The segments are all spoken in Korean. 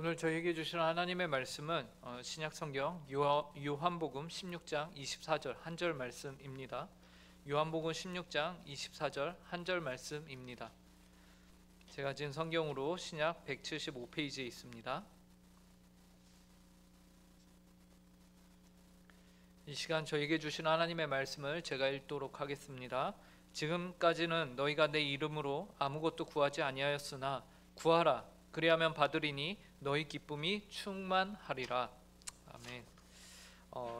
오늘 저에게 주신 하나님의 말씀은 신약성경 요한복음 16장 24절 한 절 말씀입니다. 요한복음 16장 24절 한 절 말씀입니다. 제가 지은 성경으로 신약 175페이지에 있습니다. 이 시간 저에게 주신 하나님의 말씀을 제가 읽도록 하겠습니다. 지금까지는 너희가 내 이름으로 아무것도 구하지 아니하였으나 구하라 그리하면 받으리니 너희 기쁨이 충만하리라. 아멘.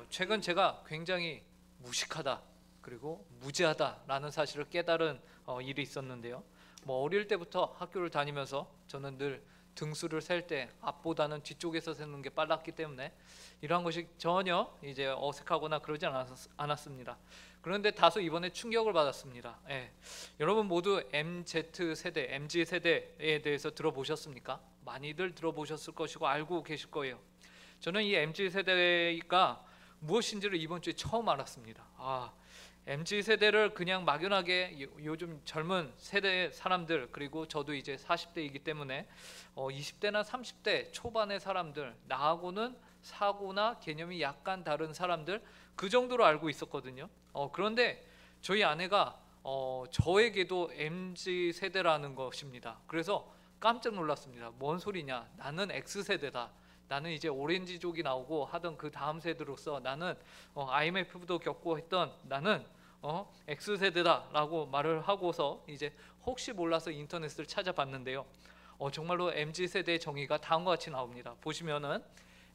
최근 제가 굉장히 무식하다 그리고 무지하다라는 사실을 깨달은 일이 있었는데요. 어릴 때부터 학교를 다니면서 저는 늘 등수를 셀 때 앞보다는 뒤쪽에서 세는 게 빨랐기 때문에 이러한 것이 전혀 이제 어색하거나 그러지 않았습니다. 그런데 다소 이번에 충격을 받았습니다. 여러분 모두 MZ세대, MG세대에 대해서 들어보셨습니까? 많이들 들어보셨을 것이고 알고 계실 거예요. 저는 이 MG세대가 무엇인지를 이번 주에 처음 알았습니다. MG세대를 그냥 막연하게 요즘 젊은 세대의 사람들, 그리고 저도 이제 40대이기 때문에 20대나 30대 초반의 사람들, 나하고는 사고나 개념이 약간 다른 사람들, 그 정도로 알고 있었거든요. 그런데 저희 아내가 저에게도 MG세대라는 것입니다. 그래서 깜짝 놀랐습니다. 뭔 소리냐, 나는 X세대다, 나는 이제 오렌지족이 나오고 하던 그 다음 세대로서 나는 IMF도 겪고 했던 나는 X세대다 라고 말을 하고서 이제 혹시 몰라서 인터넷을 찾아봤는데요. 정말로 MG세대의 정의가 다음과 같이 나옵니다. 보시면은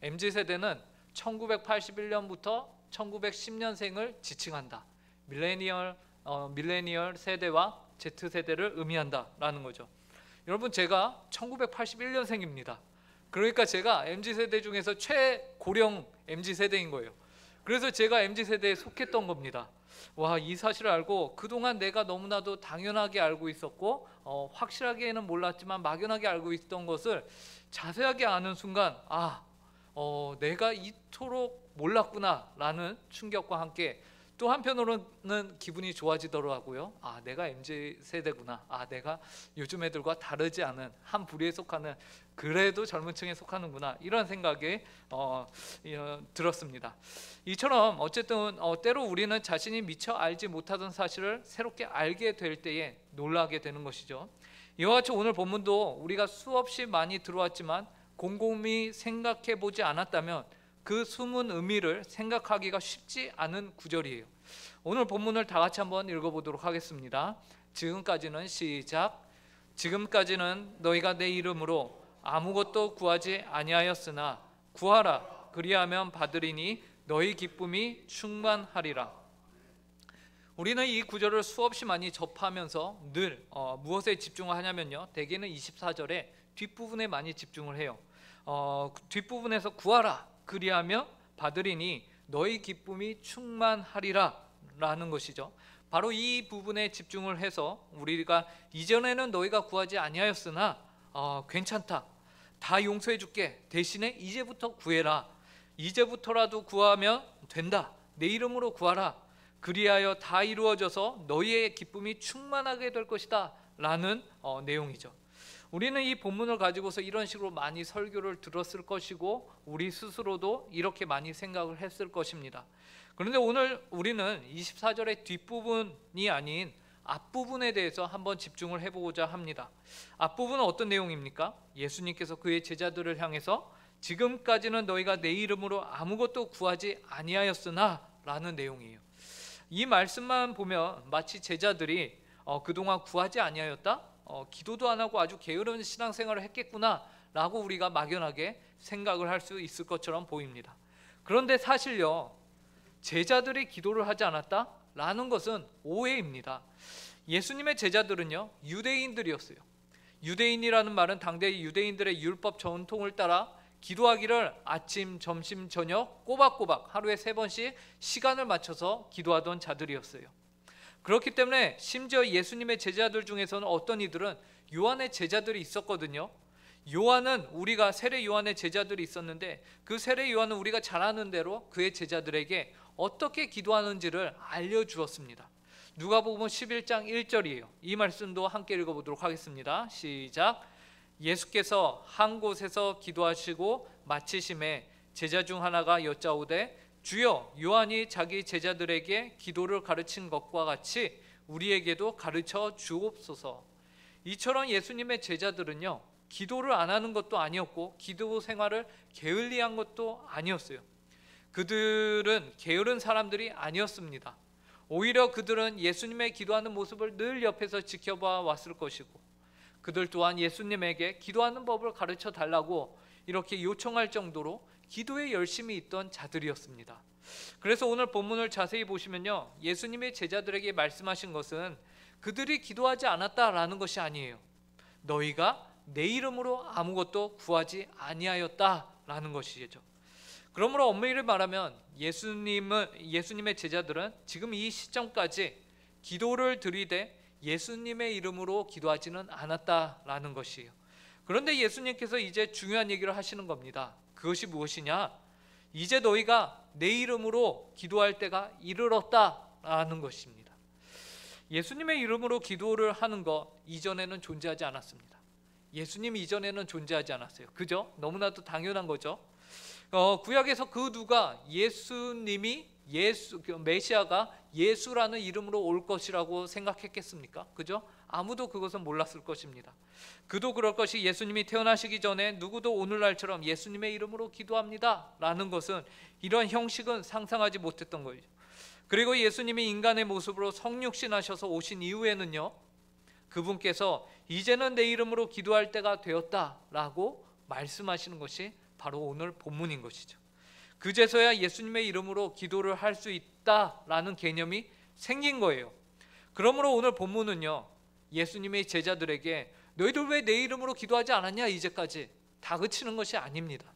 MG세대는 1981년부터 1910년생을 지칭한다. 밀레니얼 세대와 Z세대를 의미한다 라는 거죠. 여러분, 제가 1981년생입니다. 그러니까 제가 MZ세대 중에서 최고령 MZ세대인 거예요. 그래서 제가 MZ세대에 속했던 겁니다. 이 사실을 알고 그동안 내가 너무나도 당연하게 알고 있었고 확실하게는 몰랐지만 막연하게 알고 있던 것을 자세하게 아는 순간 내가 이토록 몰랐구나 라는 충격과 함께 또 한편으로는 기분이 좋아지더라고요. 내가 MZ세대구나, 내가 요즘 애들과 다르지 않은 한 부류에 속하는, 그래도 젊은 층에 속하는구나, 이런 생각이 들었습니다. 이처럼 어쨌든 때로 우리는 자신이 미처 알지 못하던 사실을 새롭게 알게 될 때에 놀라게 되는 것이죠. 이와 같이 오늘 본문도 우리가 수없이 많이 들어왔지만 곰곰이 생각해 보지 않았다면 그 숨은 의미를 생각하기가 쉽지 않은 구절이에요. 오늘 본문을 다 같이 한번 읽어보도록 하겠습니다. 지금까지는 시작. 지금까지는 너희가 내 이름으로 아무것도 구하지 아니하였으나 구하라 그리하면 받으리니 너희 기쁨이 충만하리라. 우리는 이 구절을 수없이 많이 접하면서 늘 무엇에 집중을 하냐면요, 대개는 24절에 뒷부분에 많이 집중을 해요. 뒷부분에서 구하라 그리하면 받으리니 너희 기쁨이 충만하리라 라는 것이죠. 바로 이 부분에 집중을 해서 우리가 이전에는 너희가 구하지 아니하였으나 괜찮다, 다 용서해 줄게, 대신에 이제부터 구해라, 이제부터라도 구하면 된다, 내 이름으로 구하라, 그리하여 다 이루어져서 너희의 기쁨이 충만하게 될 것이다 라는 내용이죠. 우리는 이 본문을 가지고서 이런 식으로 많이 설교를 들었을 것이고 우리 스스로도 이렇게 많이 생각을 했을 것입니다. 그런데 오늘 우리는 24절의 뒷부분이 아닌 앞부분에 대해서 한번 집중을 해보고자 합니다. 앞부분은 어떤 내용입니까? 예수님께서 그의 제자들을 향해서 지금까지는 너희가 내 이름으로 아무것도 구하지 아니하였으나 라는 내용이에요. 이 말씀만 보면 마치 제자들이 그동안 구하지 아니하였다? 기도도 안 하고 아주 게으른 신앙생활을 했겠구나 라고 우리가 막연하게 생각을 할 수 있을 것처럼 보입니다. 그런데 사실요, 제자들이 기도를 하지 않았다 라는 것은 오해입니다. 예수님의 제자들은요, 유대인들이었어요. 유대인이라는 말은 당대 유대인들의 율법 전통을 따라 기도하기를 아침, 점심, 저녁 꼬박꼬박 하루에 3번씩 시간을 맞춰서 기도하던 자들이었어요. 그렇기 때문에 심지어 예수님의 제자들 중에서는 어떤 이들은 요한의 제자들이 있었거든요. 요한은, 우리가 세례 요한의 제자들이 있었는데 그 세례 요한은 우리가 잘 아는 대로 그의 제자들에게 어떻게 기도하는지를 알려주었습니다. 누가복음 11장 1절이에요. 이 말씀도 함께 읽어보도록 하겠습니다. 시작. 예수께서 한 곳에서 기도하시고 마치심에 제자 중 하나가 여짜오되 주여, 요한이 자기 제자들에게 기도를 가르친 것과 같이 우리에게도 가르쳐 주옵소서. 이처럼 예수님의 제자들은요, 기도를 안 하는 것도 아니었고 기도 생활을 게을리한 것도 아니었어요. 그들은 게으른 사람들이 아니었습니다. 오히려 그들은 예수님의 기도하는 모습을 늘 옆에서 지켜봐 왔을 것이고, 그들 또한 예수님에게 기도하는 법을 가르쳐 달라고 이렇게 요청할 정도로 기도에 열심히 있던 자들이었습니다. 그래서 오늘 본문을 자세히 보시면요, 예수님의 제자들에게 말씀하신 것은 그들이 기도하지 않았다라는 것이 아니에요. 너희가 내 이름으로 아무것도 구하지 아니하였다라는 것이죠. 그러므로 엄밀히 말하면 예수님의 제자들은 지금 이 시점까지 기도를 드리되 예수님의 이름으로 기도하지는 않았다라는 것이에요. 그런데 예수님께서 이제 중요한 얘기를 하시는 겁니다. 그것이 무엇이냐? 이제 너희가 내 이름으로 기도할 때가 이르렀다라는 것입니다. 예수님의 이름으로 기도를 하는 것 이전에는 존재하지 않았습니다. 예수님 이전에는 존재하지 않았어요. 그죠? 너무나도 당연한 거죠. 구약에서 그 누가 예수님이 메시아가 예수라는 이름으로 올 것이라고 생각했겠습니까? 그죠? 아무도 그것은 몰랐을 것입니다. 그도 그럴 것이 예수님이 태어나시기 전에 누구도 오늘날처럼 예수님의 이름으로 기도합니다 라는 것은, 이런 형식은 상상하지 못했던 거예요. 그리고 예수님이 인간의 모습으로 성육신하셔서 오신 이후에는요, 그분께서 이제는 내 이름으로 기도할 때가 되었다라고 말씀하시는 것이 바로 오늘 본문인 것이죠. 그제서야 예수님의 이름으로 기도를 할 수 있다라는 개념이 생긴 거예요. 그러므로 오늘 본문은요, 예수님의 제자들에게 너희들 왜 내 이름으로 기도하지 않았냐 이제까지 다그치는 것이 아닙니다.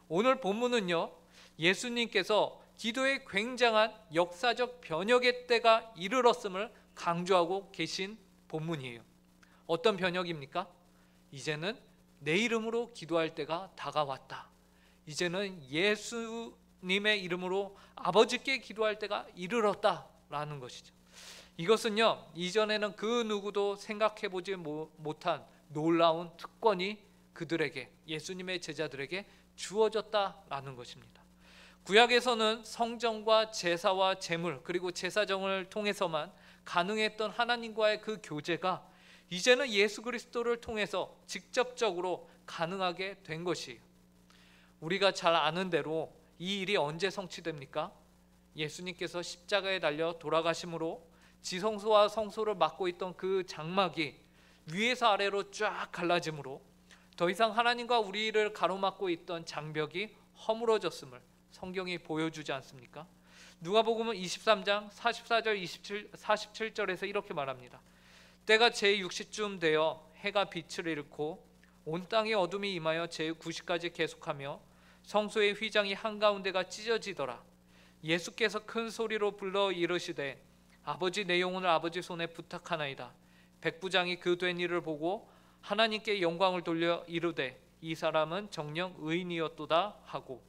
오늘 본문은요, 예수님께서 기도의 굉장한 역사적 변혁의 때가 이르렀음을 강조하고 계신 본문이에요. 어떤 변혁입니까? 이제는 내 이름으로 기도할 때가 다가왔다. 이제는 예수님의 이름으로 아버지께 기도할 때가 이르렀다라는 것이죠. 이것은요, 이전에는 그 누구도 생각해보지 못한 놀라운 특권이 그들에게, 예수님의 제자들에게 주어졌다라는 것입니다. 구약에서는 성전과 제사와 제물 그리고 제사정을 통해서만 가능했던 하나님과의 그 교제가 이제는 예수 그리스도를 통해서 직접적으로 가능하게 된 것이에요. 우리가 잘 아는 대로 이 일이 언제 성취됩니까? 예수님께서 십자가에 달려 돌아가심으로 지성소와 성소를 막고 있던 그 장막이 위에서 아래로 쫙 갈라짐으로 더 이상 하나님과 우리를 가로막고 있던 장벽이 허물어졌음을 성경이 보여주지 않습니까? 누가복음은 23장 44절 47절에서 이렇게 말합니다. 때가 제60쯤 되어 해가 빛을 잃고 온 땅에 어둠이 임하여 제90까지 계속하며 성소의 휘장이 한가운데가 찢어지더라. 예수께서 큰 소리로 불러 이르시되 아버지, 내 영혼을 아버지 손에 부탁하나이다. 백부장이 그 된 일을 보고 하나님께 영광을 돌려 이르되 이 사람은 정녕 의인이었도다 하고.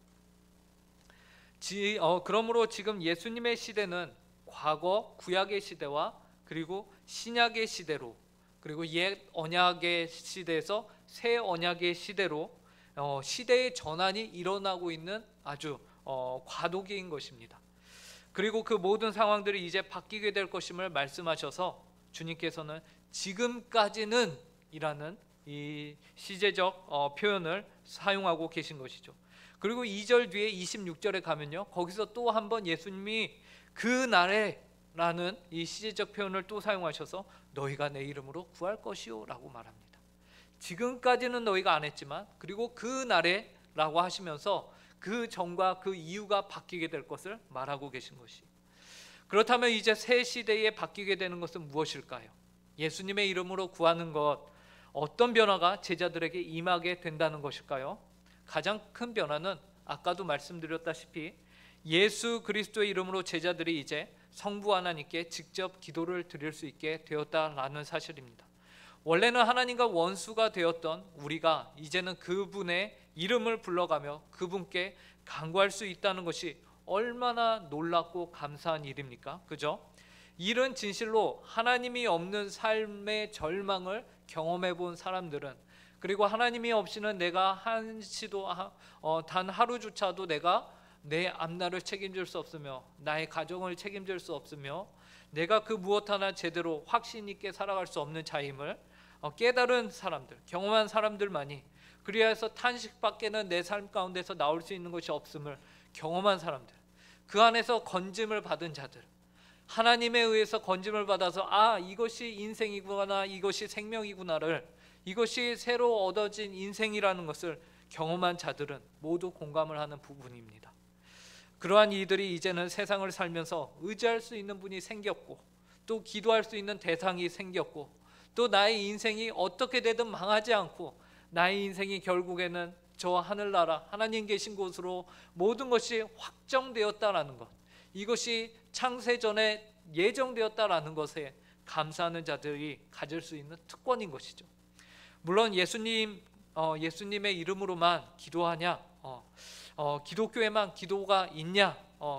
그러므로 지금 예수님의 시대는 과거 구약의 시대와 그리고 신약의 시대로, 그리고 옛 언약의 시대에서 새 언약의 시대로 시대의 전환이 일어나고 있는 아주 과도기인 것입니다. 그리고 그 모든 상황들이 이제 바뀌게 될 것임을 말씀하셔서 주님께서는 지금까지는 이라는 이 시제적 표현을 사용하고 계신 것이죠. 그리고 2절 뒤에 26절에 가면요, 거기서 또 한번 예수님이 그날에 라는 이 시제적 표현을 또 사용하셔서 너희가 내 이름으로 구할 것이요 라고 말합니다. 지금까지는 너희가 안 했지만 그리고 그날에 라고 하시면서 그 전과 그 이유가 바뀌게 될 것을 말하고 계신 것이. 그렇다면 이제 새 시대에 바뀌게 되는 것은 무엇일까요? 예수님의 이름으로 구하는 것, 어떤 변화가 제자들에게 임하게 된다는 것일까요? 가장 큰 변화는 아까도 말씀드렸다시피 예수 그리스도의 이름으로 제자들이 이제 성부 하나님께 직접 기도를 드릴 수 있게 되었다라는 사실입니다. 원래는 하나님과 원수가 되었던 우리가 이제는 그분의 이름을 불러가며 그분께 간구할 수 있다는 것이 얼마나 놀랍고 감사한 일입니까? 그죠? 이런 진실로 하나님이 없는 삶의 절망을 경험해 본 사람들은 그리고 하나님이 없이는 내가 한시도 단 하루조차도 내가 내 앞날을 책임질 수 없으며 나의 가정을 책임질 수 없으며 내가 그 무엇 하나 제대로 확신 있게 살아갈 수 없는 자임을 깨달은 사람들, 경험한 사람들만이, 그리하여서 탄식밖에는 내 삶 가운데서 나올 수 있는 것이 없음을 경험한 사람들, 그 안에서 건짐을 받은 자들, 하나님에 의해서 건짐을 받아서 이것이 인생이구나, 이것이 생명이구나를, 이것이 새로 얻어진 인생이라는 것을 경험한 자들은 모두 공감을 하는 부분입니다. 그러한 이들이 이제는 세상을 살면서 의지할 수 있는 분이 생겼고, 또 기도할 수 있는 대상이 생겼고, 또 나의 인생이 어떻게 되든 망하지 않고 나의 인생이 결국에는 저 하늘나라 하나님 계신 곳으로 모든 것이 확정되었다라는 것, 이것이 창세전에 예정되었다라는 것에 감사하는 자들이 가질 수 있는 특권인 것이죠. 물론 예수님의 이름으로만 기도하냐, 기독교에만 기도가 있냐,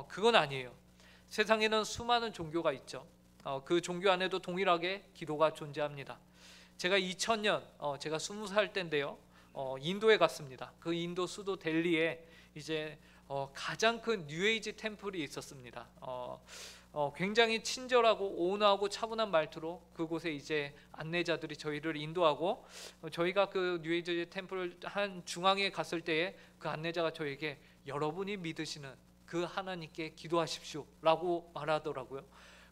그건 아니에요. 세상에는 수많은 종교가 있죠. 그 종교 안에도 동일하게 기도가 존재합니다. 제가 2000년 제가 20살 때인데요, 인도에 갔습니다. 그 인도 수도 델리에 이제 가장 큰 뉴에이지 템플이 있었습니다. 굉장히 친절하고 온화하고 차분한 말투로 그곳에 이제 안내자들이 저희를 인도하고, 저희가 그 뉴에이지 템플 한 중앙에 갔을 때에 그 안내자가 저에게 여러분이 믿으시는 그 하나님께 기도하십시오 라고 말하더라고요.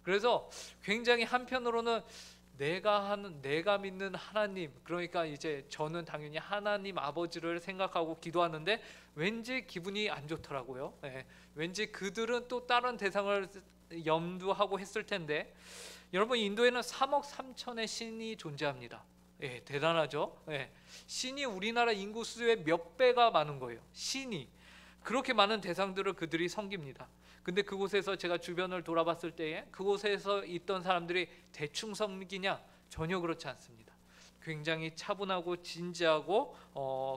그래서 굉장히 한편으로는 내가 믿는 하나님, 그러니까 이제 저는 당연히 하나님 아버지를 생각하고 기도하는데 왠지 기분이 안 좋더라고요. 왠지 그들은 또 다른 대상을 염두하고 했을 텐데, 여러분 인도에는 3억 3천의 신이 존재합니다. 대단하죠. 신이 우리나라 인구 수의 몇 배가 많은 거예요. 신이 그렇게 많은 대상들을 그들이 섬깁니다. 근데 그곳에서 제가 주변을 돌아봤을 때에 그곳에서 있던 사람들이 대충 섬기냐? 전혀 그렇지 않습니다. 굉장히 차분하고 진지하고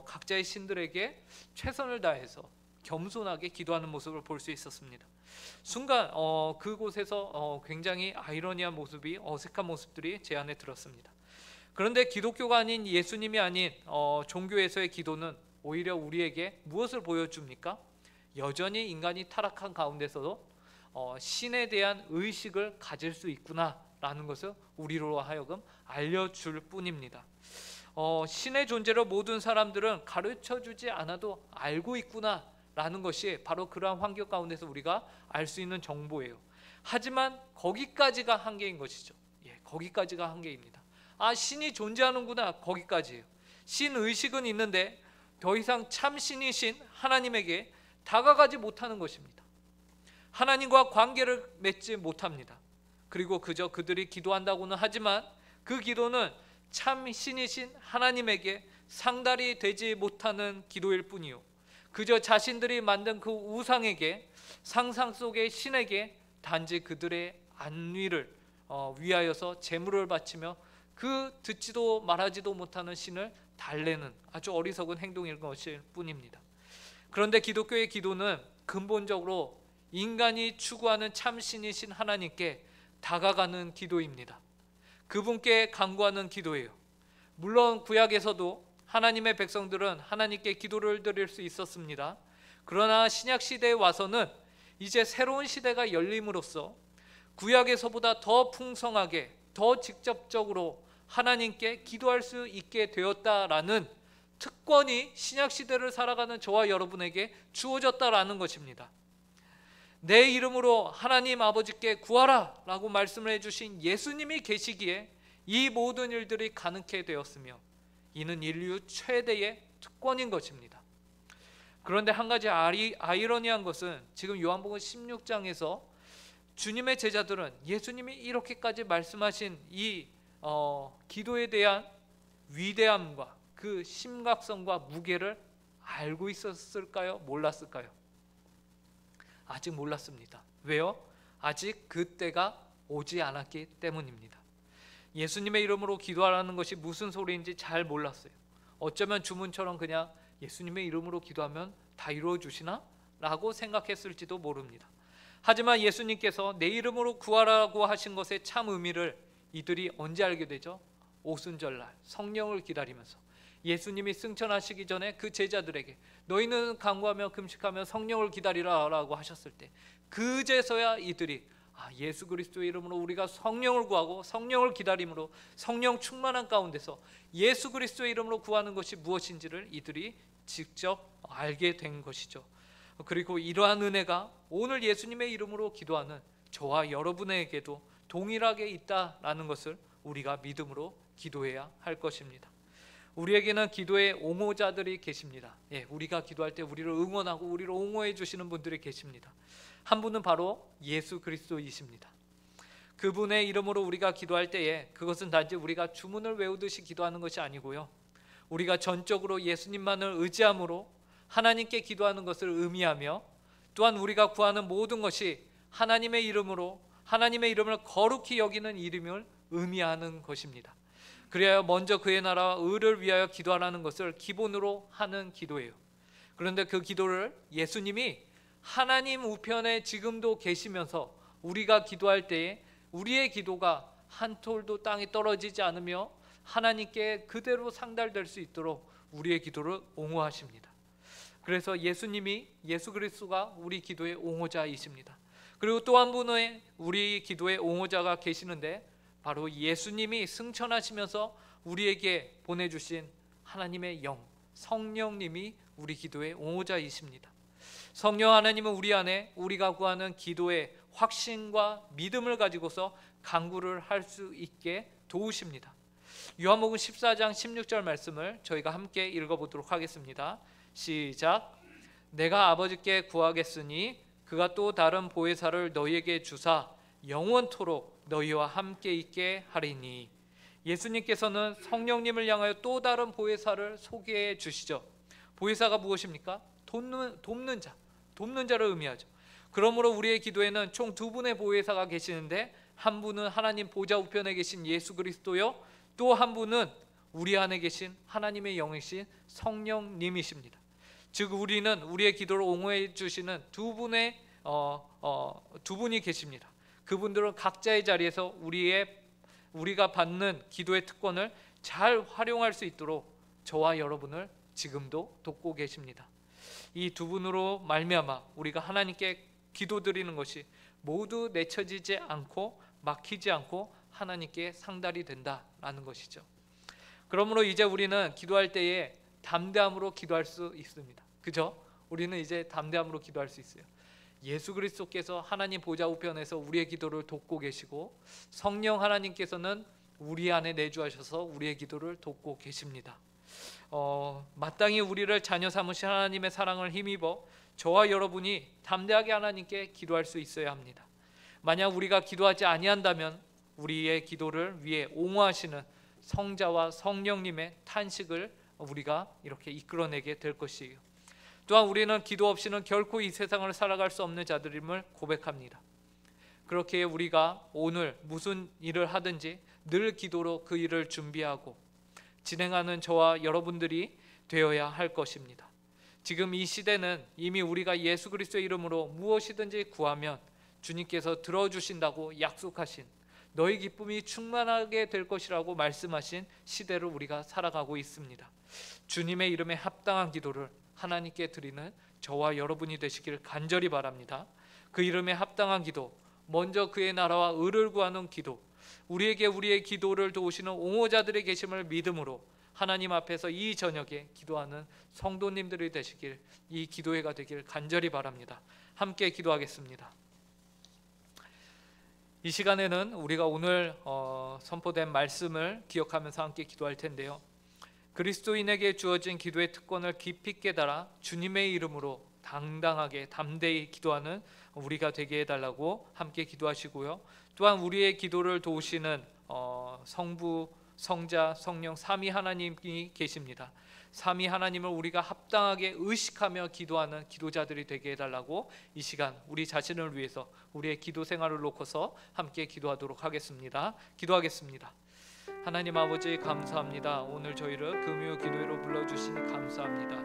각자의 신들에게 최선을 다해서 겸손하게 기도하는 모습을 볼 수 있었습니다. 순간 그곳에서 굉장히 아이러니한 모습이, 어색한 모습들이 제 안에 들었습니다. 그런데 기독교가 아닌, 예수님이 아닌 종교에서의 기도는 오히려 우리에게 무엇을 보여줍니까? 여전히 인간이 타락한 가운데서도 신에 대한 의식을 가질 수 있구나라는 것을 우리로 하여금 알려줄 뿐입니다. 신의 존재를 모든 사람들은 가르쳐주지 않아도 알고 있구나라는 것이 바로 그러한 환경 가운데서 우리가 알 수 있는 정보예요. 하지만 거기까지가 한계인 것이죠. 거기까지가 한계입니다. 신이 존재하는구나, 거기까지예요. 신의식은 있는데 더 이상 참 신이신 하나님에게 다가가지 못하는 것입니다. 하나님과 관계를 맺지 못합니다. 그리고 그저 그들이 기도한다고는 하지만 그 기도는 참 신이신 하나님에게 상달이 되지 못하는 기도일 뿐이요, 그저 자신들이 만든 그 우상에게, 상상 속의 신에게 단지 그들의 안위를 위하여서 제물을 바치며 그 듣지도 말하지도 못하는 신을 달래는 아주 어리석은 행동일 것일 뿐입니다. 그런데 기독교의 기도는 근본적으로 인간이 추구하는 참신이신 하나님께 다가가는 기도입니다. 그분께 간구하는 기도예요. 물론 구약에서도 하나님의 백성들은 하나님께 기도를 드릴 수 있었습니다. 그러나 신약 시대에 와서는 이제 새로운 시대가 열림으로써 구약에서보다 더 풍성하게, 더 직접적으로 하나님께 기도할 수 있게 되었다라는 특권이 신약 시대를 살아가는 저와 여러분에게 주어졌다라는 것입니다. 내 이름으로 하나님 아버지께 구하라 라고 말씀을 해주신 예수님이 계시기에 이 모든 일들이 가능케 되었으며, 이는 인류 최대의 특권인 것입니다. 그런데 한 가지 아이러니한 것은 지금 요한복음 16장에서 주님의 제자들은 예수님이 이렇게까지 말씀하신 이 기도에 대한 위대함과 그 심각성과 무게를 알고 있었을까요? 몰랐을까요? 아직 몰랐습니다. 왜요? 아직 그때가 오지 않았기 때문입니다. 예수님의 이름으로 기도하라는 것이 무슨 소리인지 잘 몰랐어요. 어쩌면 주문처럼 그냥 예수님의 이름으로 기도하면 다 이루어 주시나? 라고 생각했을지도 모릅니다. 하지만 예수님께서 내 이름으로 구하라고 하신 것의 참 의미를 이들이 언제 알게 되죠? 오순절날 성령을 기다리면서 예수님이 승천하시기 전에 그 제자들에게 너희는 간구하며 금식하며 성령을 기다리라 라고 하셨을 때 그제서야 이들이 예수 그리스도의 이름으로 우리가 성령을 구하고 성령을 기다림으로 성령 충만한 가운데서 예수 그리스도의 이름으로 구하는 것이 무엇인지를 이들이 직접 알게 된 것이죠. 그리고 이러한 은혜가 오늘 예수님의 이름으로 기도하는 저와 여러분에게도 동일하게 있다라는 것을 우리가 믿음으로 기도해야 할 것입니다. 우리에게는 기도의 옹호자들이 계십니다. 우리가 기도할 때 우리를 응원하고 우리를 옹호해 주시는 분들이 계십니다. 한 분은 바로 예수 그리스도이십니다. 그분의 이름으로 우리가 기도할 때에 그것은 단지 우리가 주문을 외우듯이 기도하는 것이 아니고요, 우리가 전적으로 예수님만을 의지함으로 하나님께 기도하는 것을 의미하며, 또한 우리가 구하는 모든 것이 하나님의 이름으로 하나님의 이름을 거룩히 여기는 이름을 의미하는 것입니다. 그래야 먼저 그의 나라와 의를 위하여 기도하라는 것을 기본으로 하는 기도예요. 그런데 그 기도를 예수님이 하나님 우편에 지금도 계시면서 우리가 기도할 때에 우리의 기도가 한 톨도 땅에 떨어지지 않으며 하나님께 그대로 상달될 수 있도록 우리의 기도를 옹호하십니다. 그래서 예수님이, 예수 그리스도가 우리 기도의 옹호자이십니다. 그리고 또 한 분의 우리 기도의 옹호자가 계시는데 바로 예수님이 승천하시면서 우리에게 보내주신 하나님의 영, 성령님이 우리 기도의 옹호자이십니다. 성령 하나님은 우리 안에 우리가 구하는 기도의 확신과 믿음을 가지고서 간구를 할 수 있게 도우십니다. 요한복음 14장 16절 말씀을 저희가 함께 읽어보도록 하겠습니다. 시작. 내가 아버지께 구하겠으니 그가 또 다른 보혜사를 너희에게 주사 영원토록 너희와 함께 있게 하리니. 예수님께서는 성령님을 향하여 또 다른 보혜사를 소개해 주시죠. 보혜사가 무엇입니까? 돕는 자, 돕는 자를 의미하죠. 그러므로 우리의 기도에는 총 두 분의 보혜사가 계시는데, 한 분은 하나님 보좌 우편에 계신 예수 그리스도요, 또 한 분은 우리 안에 계신 하나님의 영이신 성령님이십니다. 즉 우리는 우리의 기도를 옹호해 주시는 두 분이 계십니다. 그분들은 각자의 자리에서 우리가 받는 기도의 특권을 잘 활용할 수 있도록 저와 여러분을 지금도 돕고 계십니다. 이 두 분으로 말미암아 우리가 하나님께 기도드리는 것이 모두 내쳐지지 않고 막히지 않고 하나님께 상달이 된다라는 것이죠. 그러므로 이제 우리는 기도할 때에 담대함으로 기도할 수 있습니다. 그죠? 우리는 이제 담대함으로 기도할 수 있어요. 예수 그리스도께서 하나님 보좌 우편에서 우리의 기도를 돕고 계시고, 성령 하나님께서는 우리 안에 내주하셔서 우리의 기도를 돕고 계십니다. 마땅히 우리를 자녀 삼으신 하나님의 사랑을 힘입어 저와 여러분이 담대하게 하나님께 기도할 수 있어야 합니다. 만약 우리가 기도하지 아니한다면 우리의 기도를 위해 옹호하시는 성자와 성령님의 탄식을 우리가 이렇게 이끌어내게 될 것이에요. 또한 우리는 기도 없이는 결코 이 세상을 살아갈 수 없는 자들임을 고백합니다. 그렇게 우리가 오늘 무슨 일을 하든지 늘 기도로 그 일을 준비하고 진행하는 저와 여러분들이 되어야 할 것입니다. 지금 이 시대는 이미 우리가 예수 그리스도의 이름으로 무엇이든지 구하면 주님께서 들어주신다고 약속하신, 너희 기쁨이 충만하게 될 것이라고 말씀하신 시대로 우리가 살아가고 있습니다. 주님의 이름에 합당한 기도를 하나님께 드리는 저와 여러분이 되시길 간절히 바랍니다. 그 이름에 합당한 기도, 먼저 그의 나라와 의를 구하는 기도, 우리에게 우리의 기도를 도우시는 옹호자들의 계심을 믿음으로 하나님 앞에서 이 저녁에 기도하는 성도님들이 되시길, 이 기도회가 되길 간절히 바랍니다. 함께 기도하겠습니다. 이 시간에는 우리가 오늘 선포된 말씀을 기억하면서 함께 기도할 텐데요, 그리스도인에게 주어진 기도의 특권을 깊이 깨달아 주님의 이름으로 당당하게 담대히 기도하는 우리가 되게 해달라고 함께 기도하시고요, 또한 우리의 기도를 도우시는 성부, 성자, 성령 삼위 하나님이 계십니다. 삼위 하나님을 우리가 합당하게 의식하며 기도하는 기도자들이 되게 해달라고 이 시간 우리 자신을 위해서 우리의 기도 생활을 놓고서 함께 기도하도록 하겠습니다. 기도하겠습니다. 하나님 아버지 감사합니다. 오늘 저희를 금요 기도회로 불러주시니 감사합니다.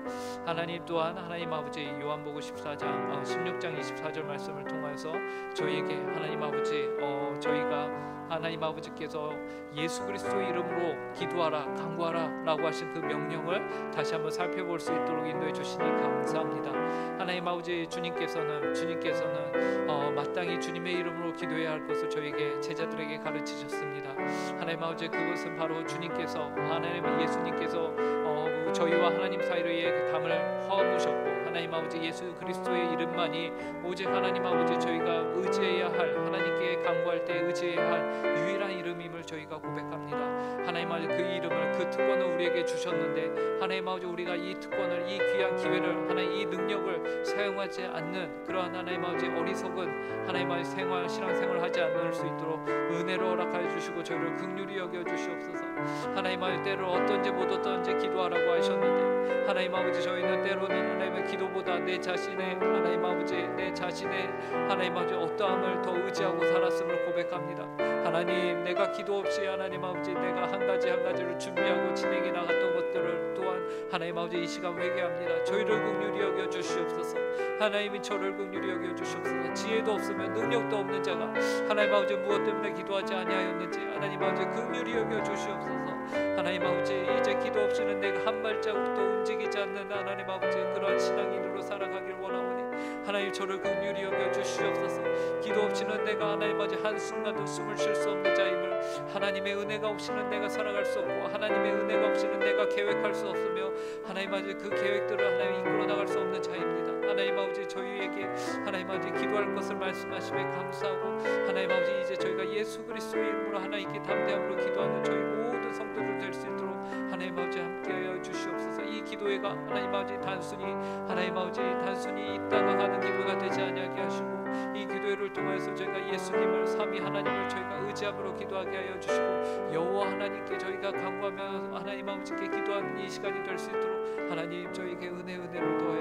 하나님 또한 하나님 아버지 요한복음 16장 24절 말씀을 통하여서 저희에게 하나님 아버지 저희가 하나님 아버지께서 예수 그리스도의 이름으로 기도하라 간구하라 라고 하신 그 명령을 다시 한번 살펴볼 수 있도록 인도해 주시니 감사합니다. 하나님 아버지 주님께서는 마땅히 주님의 이름으로 기도해야 할 것을 저에게 제자들에게 가르치셨습니다. 하나님 아버지 그것은 바로 주님께서 하나님 예수님께서 저희와 하나님 사이의 그 담을 허무셨고 하나님 아버지 예수 그리스도의 이름만이 오직 하나님 아버지 저희가 의지해야 할 하나님께 간구할 때 의지해야 할 유일한 이름임을 저희가 고백합니다. 하나님 아버지 그 이름을 그 특권을 우리에게 주셨는데 하나님 아버지 우리가 이 특권을 이 귀한 기회를 하나님 이 능력을 사용하지 않는 그러한 하나님 아버지 어리석은 하나님 아버지 신앙생활을 하지 않을 수 있도록 은혜로 허락하여 주시고 저희를 긍휼히 여겨 주시옵소서. 하나님 아버지 때를 어떤지 못 어떤지 기도하라고 하셨는데 하나님 아버지 저희는 때로는 하나님의 기도보다 내 자신의 하나님 아버지 하나님 아버지 어떠함을 더 의지하고 살았음을 고백합니다. 하나님 내가 기도 없이 하나님 아버지 내가 한 가지를 준비하고 진행해 나갔던 것들을 또한 하나님 아버지 이 시간 회개합니다. 저희를 긍휼히 여겨 주시옵소서. 하나님이 저를 긍휼히 여겨 주시옵소서. 지혜도 없으면 능력도 없는 자가 하나님 아버지 무엇 때문에 기도하지 아니하였는지 하나님 아버지 긍휼히 여겨 주시옵소서. 하나님 아버지 이제 기도 없이는 내가 한 발자국도 움직이지 않는 하나님 아버지 그러한 신앙인으로 살아가길 원하오니 하나님 저를 긍휼히 여겨 주시옵소서. 기도 없이는 내가 하나님 아버지 한순간도 숨을 쉴 수 없는 자임을 하나님의 은혜가 없이는 내가 살아갈 수 없고 하나님의 은혜가 없이는 내가 계획할 수 없으며 하나님 아버지 그 계획들을 하나님 이끌어 나갈 수 없는 자입니다. 하나님 아버지 저희에게 하나님 아버지 기도할 것을 말씀하심에 감사하고 하나님 아버지 이제 저희가 예수 그리스도의 이름으로 하나님께 담대함으로 기도하는 저희 모든 성도들 될 수 있도록 하나님 아버지 함께하여 주시옵소서. 이 기도회가 하나님 아버지 단순히 있다가 가는 기도가 되지 아니하게 하시고 이 기도회를 통해서 저희가 예수님을 삼위 하나님을 저희가 의지함으로 기도하게 하여 주시고 여호와 하나님께 저희가 간구하며 하나님 아버지께 기도하는 이 시간이 될 수 있도록 하나님 저희에게 은혜로 더하여